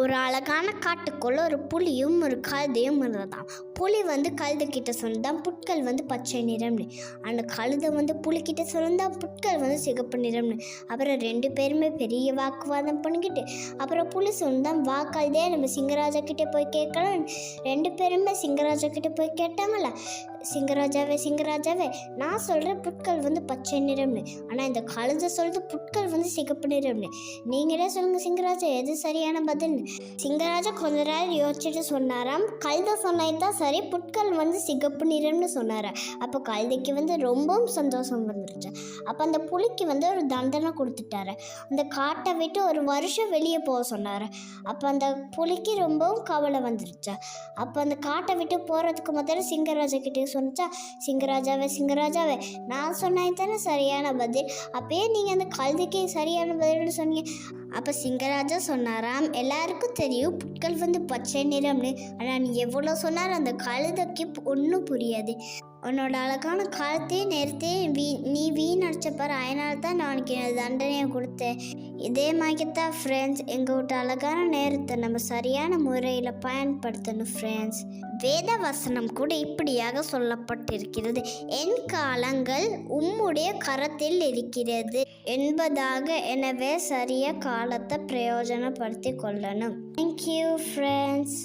ஒரு அழகான காட்டுக்குள்ள ஒரு புலியும் ஒரு கழுதையும் இருந்ததாம். புலி கழுதைக்கிட்ட சொன்னதான் புட்கள் பச்சை நிறம்னு. அந்த கழுதை புலிக்கிட்ட சொன்னதான் புட்கள் சிகப்பு நிறம்னு. அப்புறம் 2 பேருமே பெரிய வாக்குவாதம் பண்ணிக்கிட்டு அப்புறம் புலி சொன்னதான் வா கழுதையே நம்ம சிங்கராஜா கிட்டே போய் கேட்கலாம். 2 பேருமே சிங்கராஜா கிட்டே போய் கேட்டாங்களா, சிங்கராஜாவே நான் சொல்கிறேன் புட்கள் பச்சை நிறம்னு, ஆனால் இந்த கழுதை சொல்கிறது புட்கள் சிகப்பு நிறம்னு. நீங்களே சொல்லுங்கள் சிங்கராஜா, எது சரியான பதில்? சிங்கராஜா கொஞ்ச நேரம் யோசிச்சுட்டு சொன்னாராம், கழுதை சொன்னதுதான் சரி, புட்கள் சிகப்பு நிறம்னு சொன்னார். அப்போ கழுதைக்கு ரொம்பவும் சந்தோஷம் வந்துருச்சு. அப்போ அந்த புலிக்கு ஒரு தண்டனை கொடுத்துட்டாரு. அந்த காட்டை விட்டு 1 வருஷம் வெளியே போக சொன்னார். அப்போ அந்த புலிக்கு ரொம்பவும் கவலை வந்துருச்சு. அப்போ அந்த காட்டை விட்டு போகிறதுக்கு முதல்ல சிங்கராஜா கிட்டே சொன்னச்சா, சிங்கராஜாவே நான் சொன்னது தானே சரியான பதில், அப்பயே நீங்கள் அந்த கழுதைக்கு சரியான பதில்னு சொன்னீங்க. அப்போ சிங்கராஜா சொன்னாராம், எல்லாருக்கும் தெரியும் புட்கள் பச்சை நிறம்னு, ஆனால் நீ எவ்வளோ சொன்னாலும் அந்த கழுதைக்கு ஒன்றும் புரியாது. உன்னோட அழகான காலத்தையும் நேரத்தையும் நீ வீணடிச்சப்பாரு, அதனால தான் நான் உனக்கு தண்டனையை கொடுத்தேன். இதே மாதிரி தான் ஃப்ரெண்ட்ஸ், எங்களோட அழகான நேரத்தை நம்ம சரியான முறையில் பயன்படுத்தணும் ஃப்ரெண்ட்ஸ். வேத வசனம் கூட இப்படியாக சொல்லப்பட்டிருக்கிறது, என் காலங்கள் உம்முடைய கரத்தில் இருக்கிறது என்பதாக. எனவே சரிய காலத்தை பிரயோஜனப்படுத்தி கொள்ளணும். Thank you friends.